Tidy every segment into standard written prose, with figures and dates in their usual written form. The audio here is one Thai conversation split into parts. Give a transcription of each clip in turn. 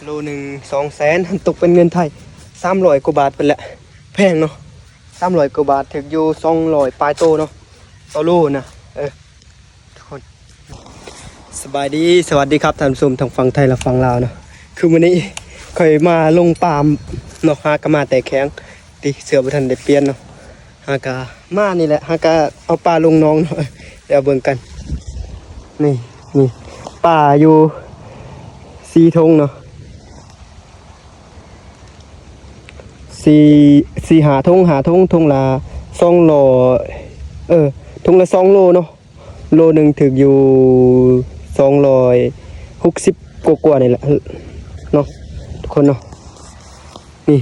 โลหนึ่ง200,000ตกเป็นเงินไทย300 กว่าบาทเป็นแหละแพงเนาะ300 กว่าบาทถึงอยู่200ปลายโตเนาะต่อโลนะทุกคนสบายดีสวัสดีครับท่านผู้ชมทางฝั่งไทยและฝั่งลาวเนาะคือวันนี้เคยมาลงปาล์มเนาะหากะมาแต่แข็งตีเสือบ่ทันได้เปลี่ยนเนาะหากะมานี่แหละหากะเอาปลาลงน้องเนาะเดี๋ยวเบิ่งกันนี่ปลาอยู่4 ธงเนาะหาธงธงละ200ธงละ2 โลเนาะโลหนึ่งถึงอยู่260กว่านี่แหละเนาะทุกคนเนาะนี่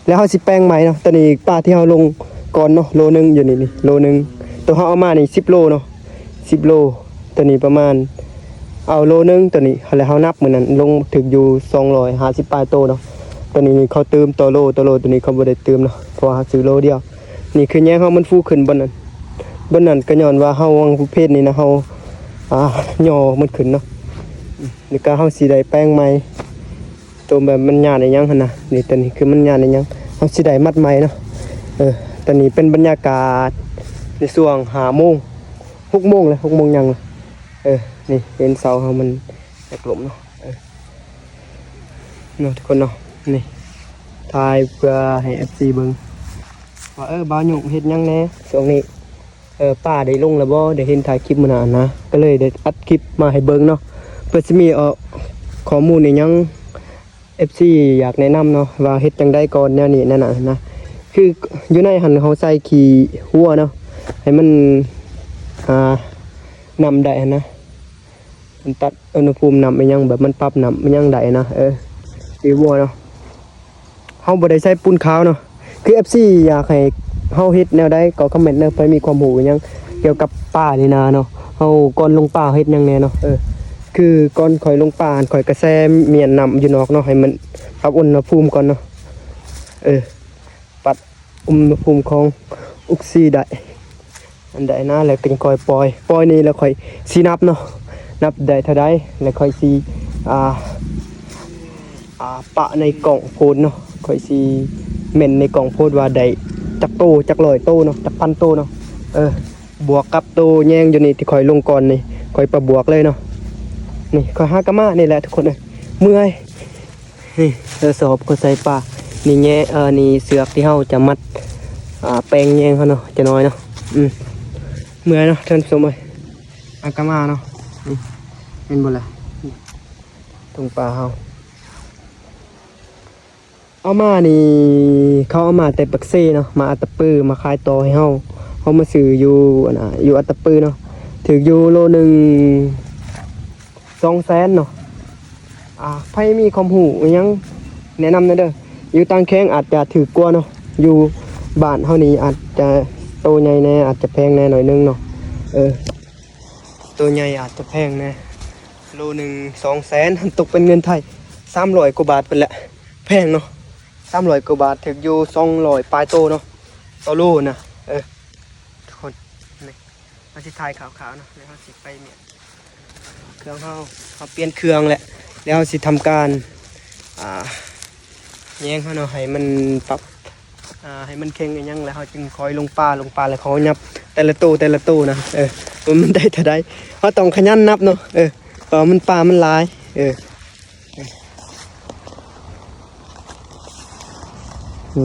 แล้วเขาสิแป้งใหม่เนาะตอนนี้ปลาที่เขาลงก่อนเนาะโลนึงอยู่นี่โลนึงตัวเขาเอามานี่10 โลเนาะ10 โลตัวนี้ประมาณเอาโลนึงตัวนี้แล้วเขานับเหมือนนั้นลงถึงอยู่250ปลายโตเนาะตัวนี้เขาเติมต่อโลตัวนี้เขาบ่ได้เติมเนาะเพราะว่าซื้อโลเดียวนี่คือแย่เขามันฟูขึ้นบนนั้นก็ย้อนว่าเฮาวังประเภทนี้นะเฮาย่อมันขึ้นเนาะนี่ก็เฮาสิได้แป้งใหม่ตัวแบบมันหยาดได้ยังหั่นน่ะนี่ตัวนี้คือมันหยาดได้ยังเฮาสิได้มัดใหม่เนาะตอนนี้เป็นบรรยากาศในช่วง5 โมง6 โมงเลย6 โมงยังเลยนี่เห็นเสาเฮามันแตกหล่มเนาะเนาะทุกคนเนาะนี่ถ่ายเพื่อให้ FC เบิ่งว่าบ่าวหยุ่งเฮ็ดหยังแน่ช่วงนี้ป้าได้ลงแล้วบ่ได้เห็นถ่ายคลิปมื้อนั้นนะก็เลยได้อัดคลิปมาให้เบิ่งเนาะเพื่อสิมีข้อมูลอีหยัง FC อยากแนะนำเนาะว่าเฮ็ดจังได๋ก่อนแนวนี้นั่นน่ะนะคืออยู่ในหันเฮาใส่ขี้หัวเนาะให้มันนำได้นะมันตัดอุณหภูมินำอีหยังแบบมันปรับนำอีหยังได้นะขี้หัวเนาะเฮาบ่ได้ใส่ปูนขาวเนาะคือ FC อยากให้เฮาเฮ็ดแนวใดก็คอมเมนต์เด้อไปมีความรู้อีหยังเกี่ยวกับป่านี่นาเนาะเฮาก่อนลงป่าเฮ็ดหยังแน่เนาะคือก่อนข่อยลงป่าข่อยก็แซ่เมียนนำอยู่นอกเนาะให้มันปรับอุณหภูมิก่อนเนาะปรับอุณหภูมิของออกซิได้อันใดนะแล้วก็ค่อยปล่อยนี่แล้วค่อยสินับเนาะนับได้เท่าใดแล้วค่อยสิปะในกล่องโพดเนาะค่อยสิเม่นในกล่องโพดว่าได้จักโตจัก100 โตเนาะจัก1,000 โตเนาะบวกกับโตแยงอยู่นี่ที่ค่อยลงก่อนนี่ค่อยประบวกเลยเนาะนี่ค่อยหากะมานี่แหละทุกคนเมื่อยนี่สอบก็ใส่ปลานี่แง่นี่เสือกที่เฮาจะมัดแปลงแยงเขาเนาะจะน้อยเนาะเมื่อยเนาะท่านผู้ชมเอ้ยหากะมาเนาะนี่เห็นบ่ล่ะตรงปลาเฮาเอามานี่เขาเอามาแต่ปักเซ่เนาะมาอัตตปื้อมาขายต่อให้เฮามาซื้ออยู่อัตตปื้อเนาะถึงอยู่โลหนึ่ง200,000เนาะไผมีความรู้อิหยังแนะนำเด้ออยู่ต่างแข้งอาจจะถือกว่าเนาะอยู่บ้านเฮานี่อาจจะโตใหญ่แน่อาจจะแพงแน่หน่อยนึงเนาะตัวใหญ่อาจจะแพงแน่โลหนึ่ง200,000ตกเป็นเงินไทย300 กว่าบาทเป็นแหละแพงเนาะ300 กว่าบาทถึงอยู่200ปลายโตเนาะต่อโลนะทุกคนนี่มาสิถ่ายขาวๆเนาะแล้วเฮาสิไปเนี่ยเครื่องเฮาเปลี่ยนเครื่องแหละแล้วสิทำการแยงเขาเนาะให้มันปรับให้มันเข่งอย่างแล้วเขาจึงคอยลงปลาแล้วเขานับแต่ละตู้นะมันได้เท่าใดเขาต้องขยันนับเนาะเพราะมันปลามันหลาย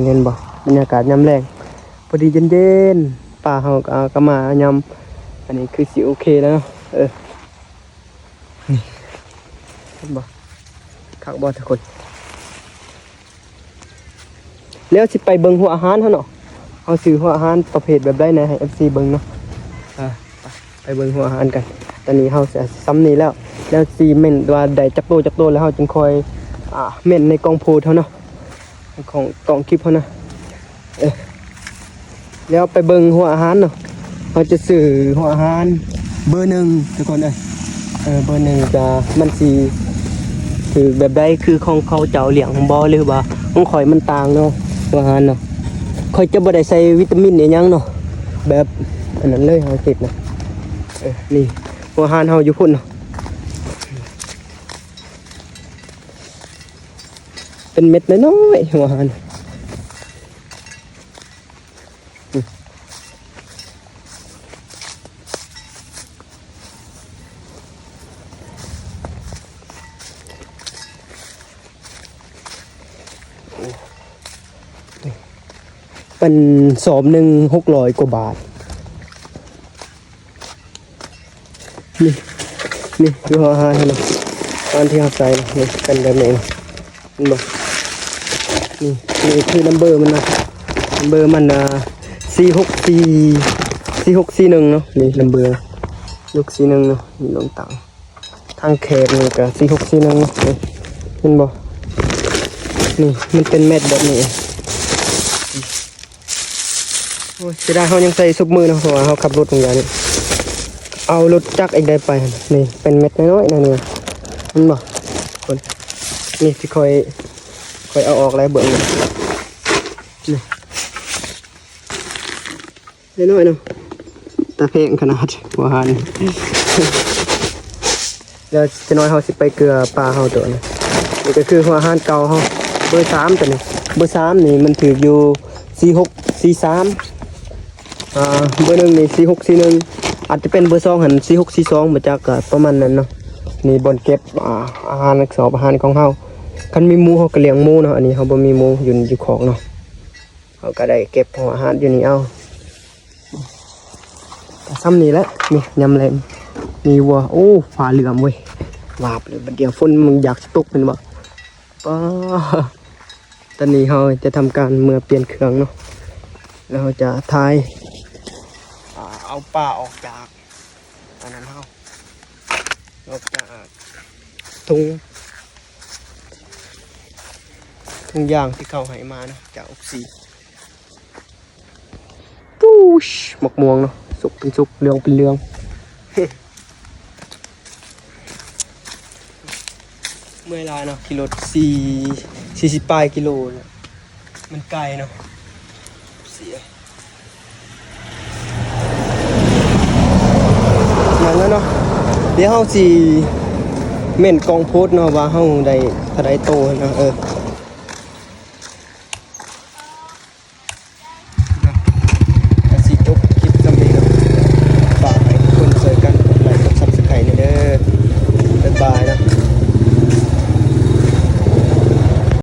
เย็นบ่บรรยากาศยามแรงพอดีเย็นๆปลาเขาก็มายำอันนี้คือสิโอเคแล้วเนาะนี่เห็นบ่คักบ่ทุกคนแล้วสิไปเบิ่งหัวอาหารเขาเนาะเอาซื้อหัวอาหารประเภทแบบใดนะให้ FC เบิ่งเนาะไปเบิ่งหัวอาหารกันตอนนี้เฮาสิซ้ำนี้แล้วสิเม่นว่าได้จักโตแล้วเฮาจึงคอยเม่นในกล่องโพดเฮาเนาะของกล่องคลิปเฮานะแล้วไปเบิ่งหัวอาหารเนาะเฮาจะซื้อหัวอาหารเบอร์1ทุกคนเบอร์1จะมันสิถือแบบใดคือของเขาเจ้าเลี้ยงของบ่หรือว่าของข่อยมันต่างเนาะอาหารเนาะข่อยจะบ่ได้ใส่วิตามินอีหยังเนาะแบบอันนั้นเลยเฮาติดนะนี่อาหารเฮาอยู่พุ่นเนาะ เป็นเม็ดน้อยๆหัวหันเป็นสอบหนึ่ง600 กว่าบาทนี่คือหัวหันเนาะตอนที่เขาใส่นี่เป็นแบบนี้เห็นบ่นี่คือนัมเบอร์มันนะนัมเบอร์มัน4641เนาะนี่นัมเบอร์4641เนาะนี่ลงต่างทางแคบนี่ก็4641เนาะนี่เห็นบ่นี่มันเป็นเม็ดแบบนี้โอ้ยจะได้เขายังใส่ซุปมือเนาะเพราะว่าเขาขับรถตรงอย่างนี้เอารถจักรอีกได้ไปนี่เป็นเม็ดน้อยๆนะเนี่ยเห็นบ่คนนี่ที่คอยเอาออกแล้วเบิ่งนี่น้อยๆเนาะตาเพงขนาดหัวหันเดี๋ยวจะน้อยเขาสิไปเกลือปลาเขาตัวนี้นี่ก็คือหัวหันเก่าเขาเบอร์3ตัวนี้เบอร์3นี่มันถืออยู่4643เบอร์1นี่4641อาจจะเป็นเบอร์2หัน4642มาจากประมาณนั้นเนาะนี่บนเก็บอาหารนักสอบอาหารของเขาคันมีหมูเขาก็เลี้ยงหมูเนาะอันนี้เขาบ่มีหมูอยู่ของเนาะเขาก็ได้เก็บหัวอาหารอยู่นี่เอาซ้ำนี่แหละนี่ยำแรงนี่วัวโอ้ฟ้าเหลือมเว้ยวาบเลยบัดเดียวฝนมันอยากตกเป็นบ่ป้าตอนนี้เขาจะทำการเมื่อเปลี่ยนเครื่องเนาะแล้วเราจะทายเอาปลาออกจากอันนั้นเขาออกจากทุ่งยางที่เขาให้มาเนาะจากอกซีปูชหมกม่วงเนาะสุกเป็นสุกเหลืองเป็นเหลือง เมื่อไรเนาะกิโล40 ปลายกิโลเนาะมันไกลเนาะเสียอย่างนั้นเนาะเดี๋ยวเฮาสิเม่นกองโพสเนาะว่าเฮาได้เท่าใดโตเนาะ